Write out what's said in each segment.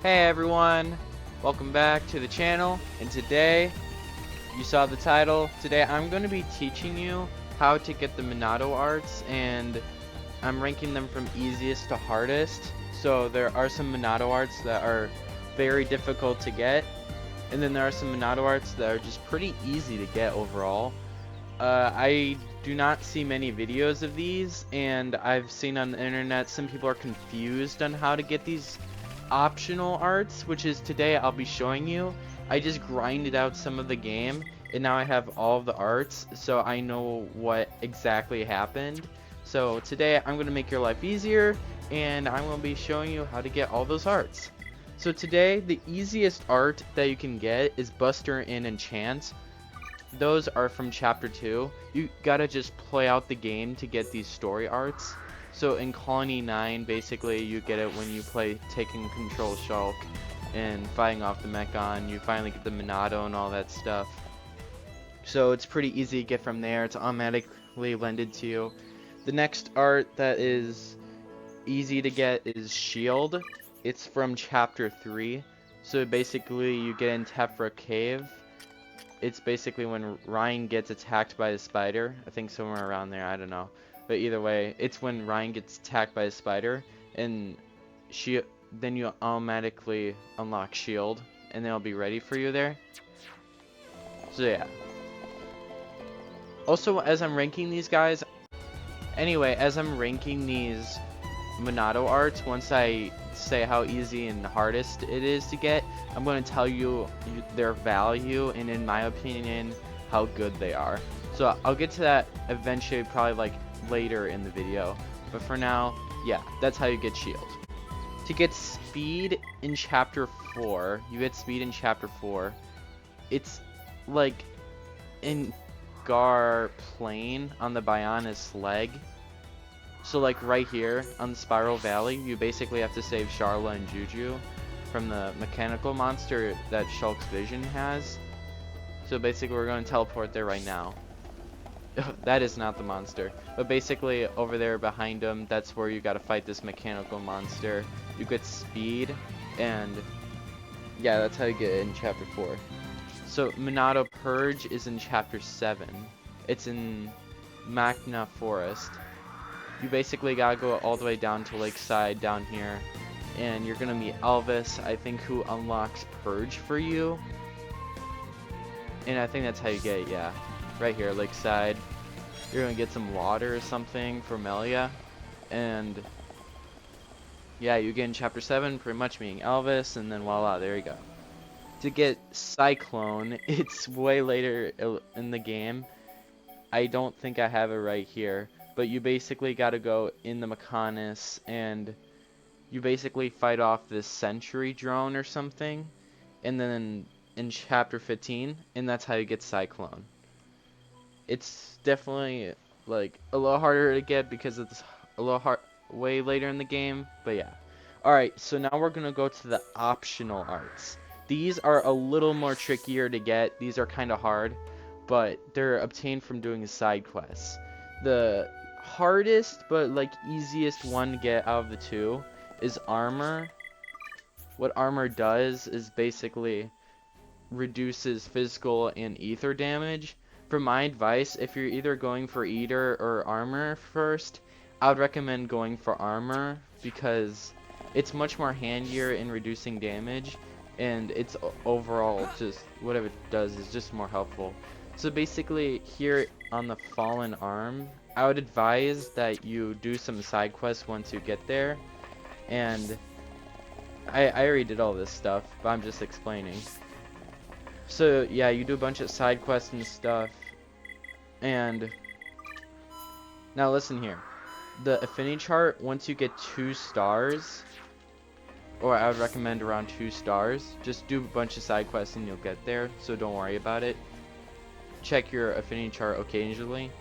Hey everyone, welcome back to the channel, and today, you saw the title, today I'm going to be teaching you how to get the Monado arts, and I'm ranking them from easiest to hardest. So there are some Monado arts that are very difficult to get, and then there are some Monado arts that are just pretty easy to get overall. I do not see many videos of these, and I've seen on the internet some people are confused on how to get these optional arts, which is today I'll be showing you. I just grinded out some of the game, and now I have all of the arts, so I know what exactly happened. So today I'm going to make your life easier, and I'm going to be showing you how to get all those arts. So today, the easiest art that you can get is Buster and Enchant. Those are from chapter 2. You gotta just play out the game to get these story arts. So in Colony 9, basically you get it when you play taking control Shulk and fighting off the Mechon. You finally get the Monado and all that stuff. So it's pretty easy to get from there. It's automatically lended to you. The next art that is easy to get is Shield. It's from chapter 3. So basically you get in Tephra Cave. It's basically when Ryan gets attacked by a spider. I think somewhere around there, I don't know. But either way, it's when Ryan gets attacked by a spider, and then you automatically unlock Shield, and they'll be ready for you there. So yeah. Also, as I'm ranking these guys, as I'm ranking these Monado arts, once I say how easy and hardest it is to get, I'm going to tell you their value and, in my opinion, how good they are. So I'll get to that eventually, probably like later in the video, but for now, yeah, that's how you get Shield. To get speed in chapter 4, it's like in Gar Plain on the Bionis leg. So like right here on the Spiral Valley, you basically have to save Charla and Juju from the mechanical monster that Shulk's vision has. So basically we're going to teleport there right now. That is not the monster. But basically over there behind him, that's where you got to fight this mechanical monster. You get speed, and yeah, that's how you get it in chapter 4. So Monado Purge is in chapter 7. It's in Magna Forest. You basically gotta go all the way down to Lakeside down here, and you're gonna meet Elvis, I think, who unlocks Purge for you. And I think that's how you get it, yeah. Right here, Lakeside. You're gonna get some water or something for Melia, and yeah, you get in chapter 7, pretty much meeting Elvis, and then voila, there you go. To get Cyclone, it's way later in the game. I don't think I have it right here. But you basically gotta go in the Mechonis, and you basically fight off this sentry drone or something, and then in chapter 15, and that's how you get Cyclone. It's definitely like a little harder to get because it's a little way later in the game, but yeah. Alright, so now we're gonna go to the optional arts. These are a little more trickier to get. These are kind of hard, but they're obtained from doing side quests. The hardest but like easiest one to get out of the two is Armor. What Armor does is basically reduces physical and ether damage. For my advice, if you're either going for Eater or Armor first, I would recommend going for Armor because it's much more handier in reducing damage, and it's overall just whatever it does is just more helpful. So basically here on the Fallen Arm, I would advise that you do some side quests once you get there, and I already did all this stuff, but I'm just explaining. So yeah, you do a bunch of side quests and stuff, and now listen here. The affinity chart, once you get 2 stars, or I would recommend around 2 stars, just do a bunch of side quests and you'll get there, so don't worry about it. Check your affinity chart occasionally.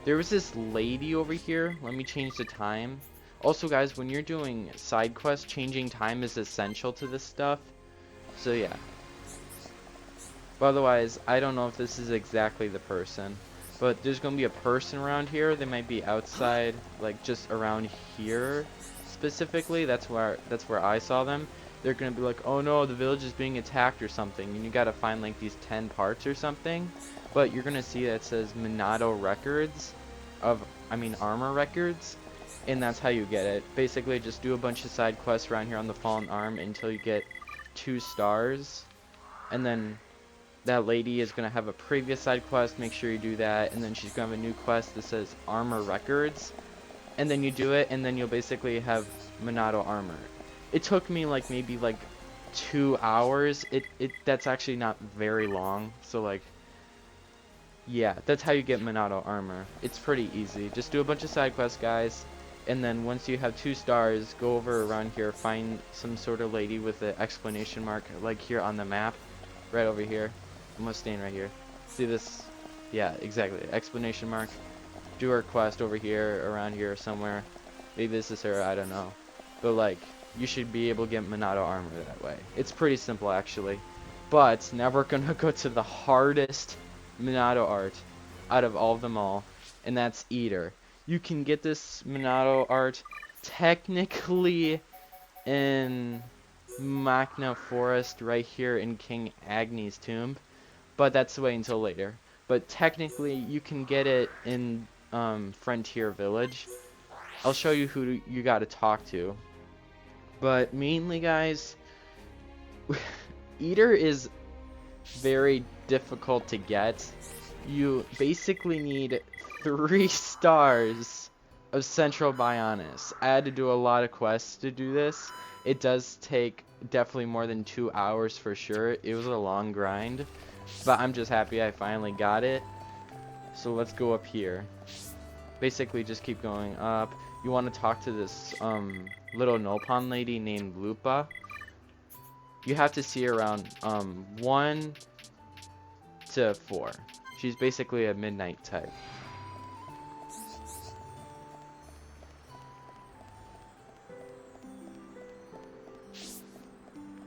There was this lady over here. Let me change the time. Also, guys, when you're doing side quests, changing time is essential to this stuff. So, yeah. But otherwise, I don't know if this is exactly the person. But there's going to be a person around here. They might be outside, like just around here specifically. That's where I saw them. they're gonna be like, oh no, the village is being attacked or something, and you gotta find like these 10 parts or something. But you're gonna see that it says Monado Records Armor Records, and that's how you get it. Basically, just do a bunch of side quests around here on the Fallen Arm until you get 2 stars, and then that lady is gonna have a previous side quest. Make sure you do that, and then she's gonna have a new quest that says Armor Records, and then you do it, and then you'll basically have Monado Armor. It took me like maybe like 2 hours. That's actually not very long. So like, yeah, that's how you get Monado Armor. It's pretty easy. Just do a bunch of side quests, guys, and then once you have 2 stars, go over around here, find some sort of lady with an exclamation mark, like here on the map, right over here. I'm gonna stand right here. See this? Yeah, exactly. Exclamation mark. Do her quest over here, around here somewhere. Maybe this is her, I don't know. But like, you should be able to get Monado Armor that way. It's pretty simple actually. But now we're gonna go to the hardest Monado art out of all of them all, and that's Eater. You can get this Monado art technically in Magna Forest right here in King Agni's tomb, but that's the way until later. But technically you can get it in Frontier Village. I'll show you who you gotta talk to. But mainly, guys, Eater is very difficult to get. You basically need 3 stars of Central Bionis. I had to do a lot of quests to do this. It does take definitely more than 2 hours for sure. It was a long grind, but I'm just happy I finally got it. So let's go up here. Basically just keep going up. You want to talk to this little Nopon lady named Lupa. You have to see her around 1 to 4. She's basically a midnight type.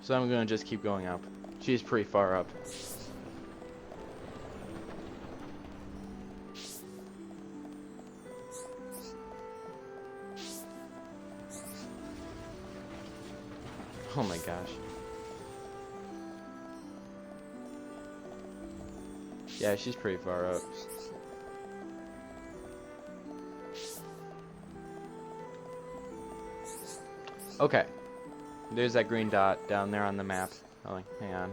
So I'm gonna just keep going up. She's pretty far up. Oh my gosh. Yeah, she's pretty far up. Okay. There's that green dot down there on the map. Oh, hang on.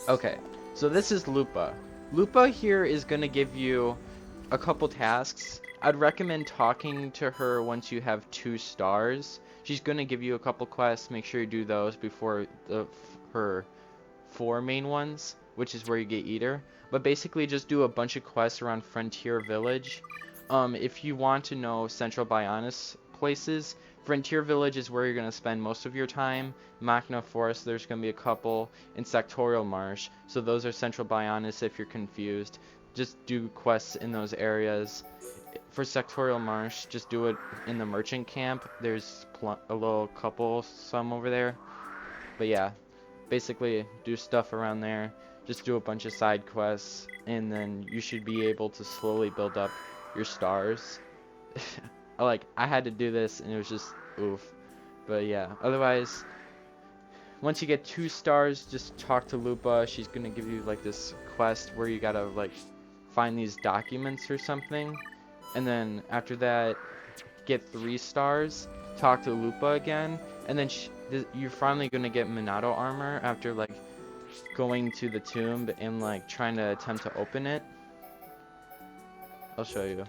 Okay, so this is Lupa. Lupa here is gonna give you a couple tasks. I'd recommend talking to her once you have 2 stars. She's gonna give you a couple quests. Make sure you do those before her 4 main ones, which is where you get Eater. But basically just do a bunch of quests around Frontier Village. If you want to know Central Bionis places, Frontier Village is where you're going to spend most of your time. Magna Forest, there's going to be a couple. In Sectorial Marsh, so those are Central Bionis if you're confused. Just do quests in those areas. For Sectorial Marsh, just do it in the merchant camp. There's a little couple, some over there. But yeah, basically do stuff around there. Just do a bunch of side quests, and then you should be able to slowly build up your stars. I had to do this and it was just oof. But yeah, otherwise once you get 2 stars, just talk to Lupa. She's gonna give you like this quest where you gotta like find these documents or something, and then after that get 3 stars, talk to Lupa again, and then you're finally gonna get Monado Armor after like going to the tomb and like trying to attempt to open it. I'll show you.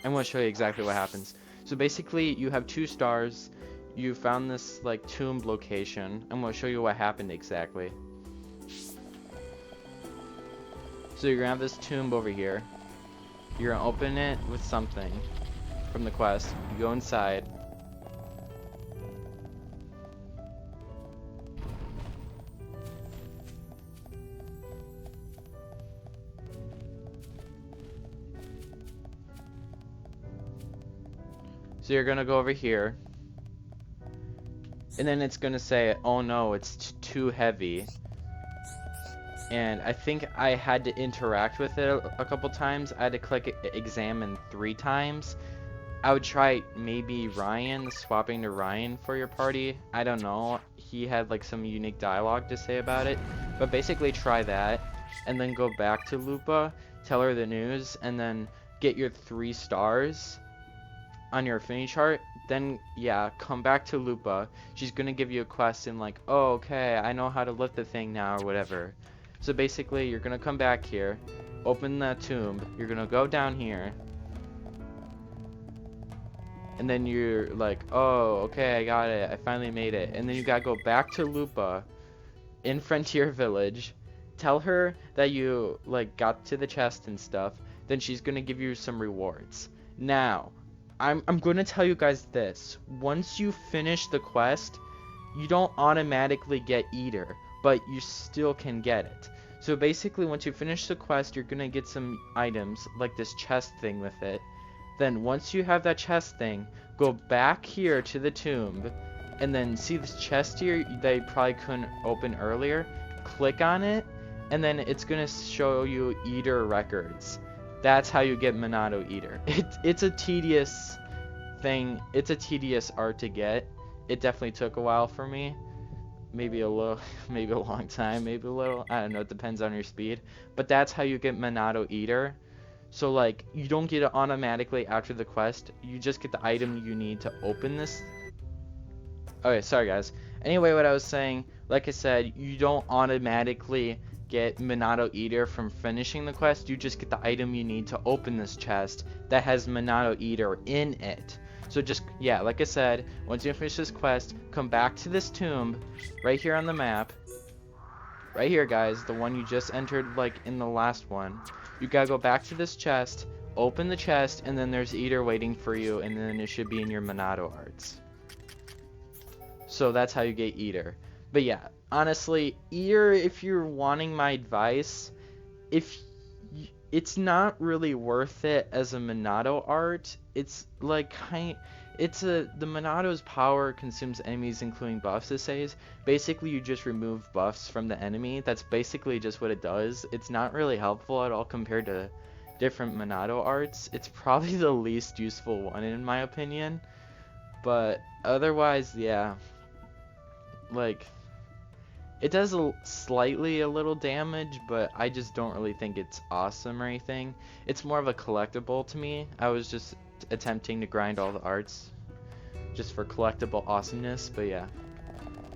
I'm going to show you exactly what happens. So basically, you have 2 stars. You found this like tomb location. I'm going to show you what happened exactly. So you're going to have this tomb over here. You're going to open it with something from the quest. You go inside. So you're gonna go over here, and then it's gonna say, oh no, it's too heavy. And I think I had to interact with it a couple times. I had to click examine 3 times. I would try maybe Ryan, swapping to Ryan for your party. I don't know. He had like some unique dialogue to say about it. But basically try that and then go back to Lupa, tell her the news, and then get your 3 stars on your affinity chart. Then yeah, come back to Lupa. She's gonna give you a quest and like, oh okay, I know how to lift the thing now or whatever. So basically you're gonna come back here, open the tomb, you're gonna go down here, and then you're like, oh, okay, I got it. I finally made it. And then you gotta go back to Lupa in Frontier Village. Tell her that you, like, got to the chest and stuff. Then she's gonna give you some rewards. Now, I'm gonna tell you guys this. Once you finish the quest, you don't automatically get Eater, but you still can get it. So basically, once you finish the quest, you're gonna get some items, like this chest thing with it. Then once you have that chest thing, go back here to the tomb, and then see this chest here that you probably couldn't open earlier. Click on it, and then it's gonna show you Eater records. That's how you get Monado Eater. It's a tedious thing. It's a tedious art to get. It definitely took a while for me. Maybe a little, maybe a long time, maybe a little. I don't know. It depends on your speed. But that's how you get Monado Eater. So, like, you don't get it automatically after the quest. You just get the item you need to open this. Okay, sorry, guys. Anyway, what I was saying, like I said, you don't automatically get Monado Eater from finishing the quest. You just get the item you need to open this chest that has Monado Eater in it. So just, yeah, like I said, once you finish this quest, come back to this tomb right here on the map. Right here, guys, the one you just entered, like, in the last one. You gotta go back to this chest, open the chest, and then there's Eater waiting for you, and then it should be in your Monado arts. So that's how you get Eater. But yeah, honestly, Eater, if you're wanting my advice, it's not really worth it as a Monado art. It's like the Monado's power consumes enemies including buffs, it says. Basically you just remove buffs from the enemy. That's basically just what it does. It's not really helpful at all compared to different Monado arts. It's probably the least useful one in my opinion. But otherwise, yeah. Like, it does slightly a little damage, but I just don't really think it's awesome or anything. It's more of a collectible to me. I was just attempting to grind all the arts just for collectible awesomeness, but yeah.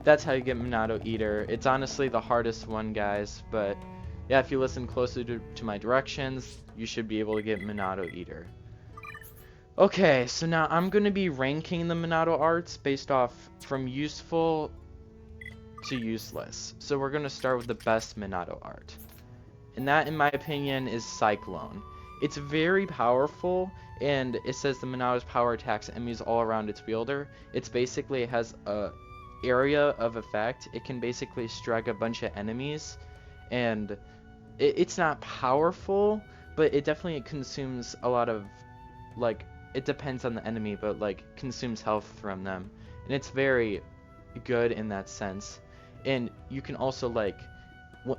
That's how you get Monado Eater. It's honestly the hardest one, guys, but yeah, if you listen closely to my directions, you should be able to get Monado Eater. Okay, so now I'm going to be ranking the Monado arts based off from useful to useless. So we're going to start with the best Monado art. And that, in my opinion, is Cyclone. It's very powerful, and it says the Monado's power attacks enemies all around its wielder. It has a area of effect. It can basically strike a bunch of enemies, and it's not powerful, but it definitely consumes a lot of, like, it depends on the enemy, but like consumes health from them, and it's very good in that sense. And you can also, like,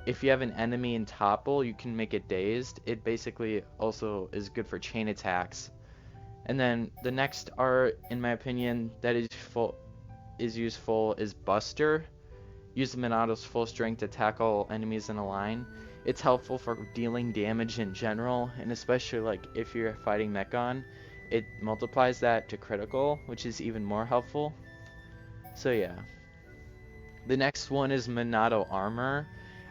if you have an enemy in topple, you can make it dazed. It basically also is good for chain attacks. And then the next art, in my opinion, that is useful is Buster. Use the Monado's full strength to tackle enemies in a line. It's helpful for dealing damage in general, and especially like if you're fighting Mechon, it multiplies that to critical, which is even more helpful. So yeah. The next one is Monado Armour.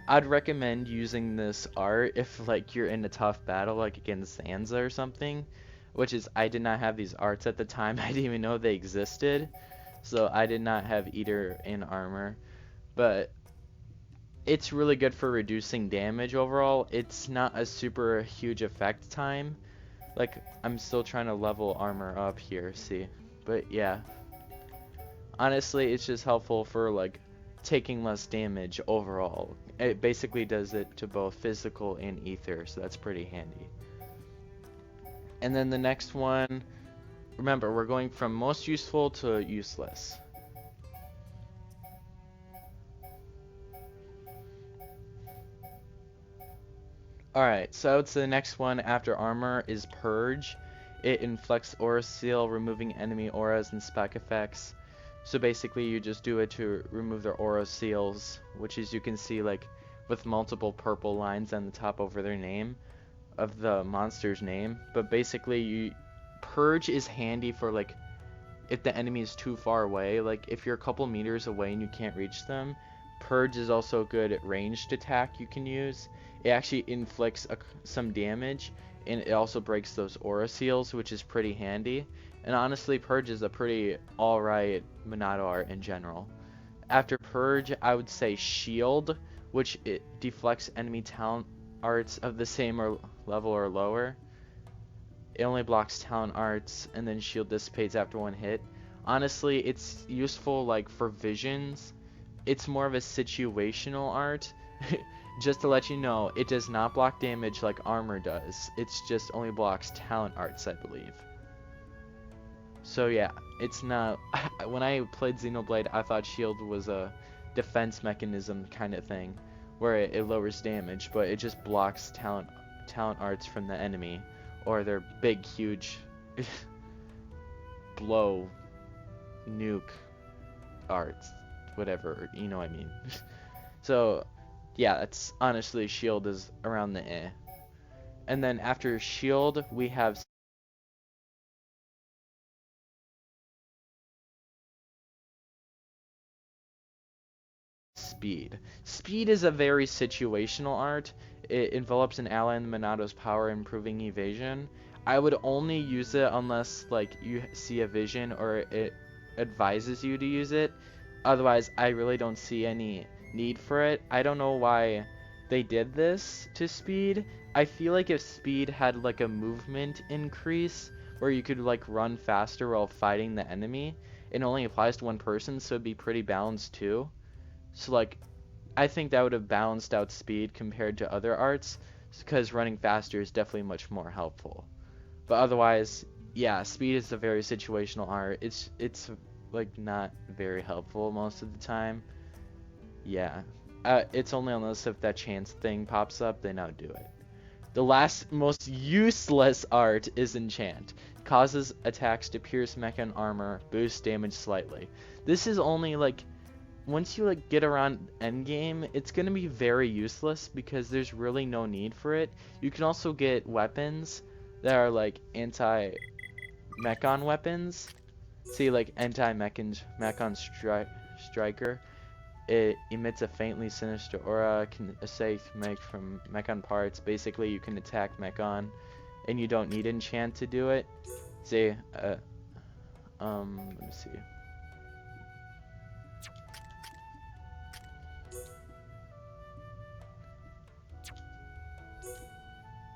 I'd recommend using this art if like you're in a tough battle like against Zanza or something, which is I did not have these arts at the time. I didn't even know they existed, so I did not have Eater in armor, but it's really good for reducing damage overall. It's not a super huge effect time. Like, I'm still trying to level armor up here, see, but yeah, honestly it's just helpful for like taking less damage overall. It basically does it to both physical and ether, so that's pretty handy. And then the next one, remember, we're going from most useful to useless. Alright, so I would say the next one after armor is Purge. it inflicts aura seal, removing enemy auras and spec effects. So basically you just do it to remove their aura seals, which is, you can see like with multiple purple lines on the top over their name of the monster's name. But basically Purge is handy for like if the enemy is too far away, like if you're a couple meters away and you can't reach them. Purge is also good at ranged attack you can use. It actually inflicts some damage, and it also breaks those aura seals, which is pretty handy. And honestly, Purge is a pretty alright Monado art in general. After Purge, I would say Shield, which it deflects enemy talent arts of the same or level or lower. It only blocks talent arts, and then Shield dissipates after one hit. Honestly, it's useful like for visions. It's more of a situational art. Just to let you know, it does not block damage like armor does. It's just only blocks talent arts, I believe. So yeah, it's not... When I played Xenoblade, I thought Shield was a defense mechanism kind of thing, where it lowers damage, but it just blocks talent arts from the enemy, or their big, huge blow, nuke arts, whatever, you know what I mean. So yeah, that's honestly, Shield is around the eh. And then after Shield, we have Speed. Speed is a very situational art. It envelops an ally in Monado's power, improving evasion. I would only use it unless like you see a vision or it advises you to use it. Otherwise, I really don't see any need for it. I don't know why they did this to Speed. I feel like if Speed had like a movement increase where you could like run faster while fighting the enemy, it only applies to one person, so it'd be pretty balanced too. So like, I think that would have balanced out Speed compared to other arts, because running faster is definitely much more helpful. But otherwise, yeah, Speed is a very situational art. It's like not very helpful most of the time. Yeah, it's only unless if that chance thing pops up, then I'll do it. The last most useless art is Enchant. Causes attacks to pierce mecha and armor, boosts damage slightly. This is only like, once you like get around endgame, it's gonna be very useless because there's really no need for it. You can also get weapons that are like anti-mechon weapons. See, like anti-mechon striker. It emits a faintly sinister aura, can assist make from mechon parts. Basically, you can attack mechon, and you don't need enchant to do it. See, let me see.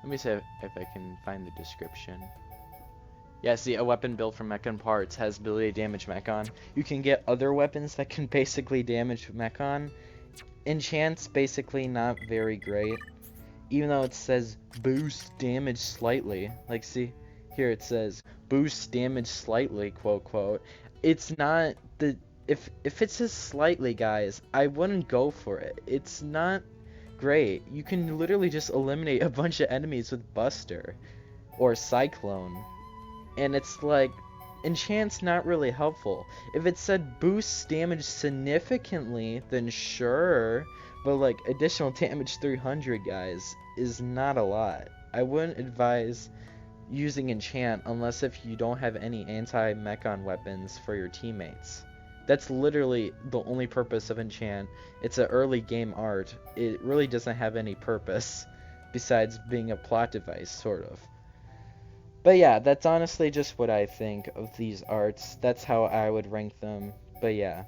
Let me see if I can find the description. Yeah, see, a weapon built from mechon parts has ability to damage mechon. You can get other weapons that can basically damage mechon. Enchant's basically not very great, even though it says boost damage slightly. Like, see, here it says boost damage slightly, quote quote. It's not the... If it says slightly, guys, I wouldn't go for it. It's not great. You can literally just eliminate a bunch of enemies with Buster or Cyclone, and it's like, enchant's not really helpful. If it said boosts damage significantly, then sure, but like additional damage 300, guys, is not a lot. I wouldn't advise using enchant unless if you don't have any anti-mechon weapons for your teammates. That's literally the only purpose of enchant. It's an early game art. It really doesn't have any purpose besides being a plot device, sort of. But yeah, that's honestly just what I think of these arts. That's how I would rank them. But yeah.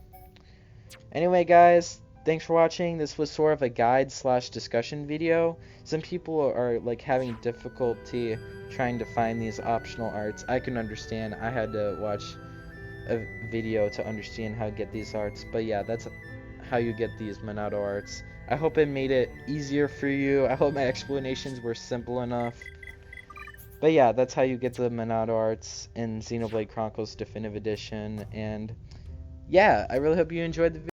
Anyway, guys, thanks for watching. This was sort of a guide / discussion video. Some people are like having difficulty trying to find these optional arts. I can understand. I had to watch a video to understand how to get these arts. But yeah, that's how you get these Monado arts. I hope it made it easier for you. I hope my explanations were simple enough. But yeah, that's how you get the Monado arts in Xenoblade Chronicles Definitive Edition. And yeah, I really hope you enjoyed the video.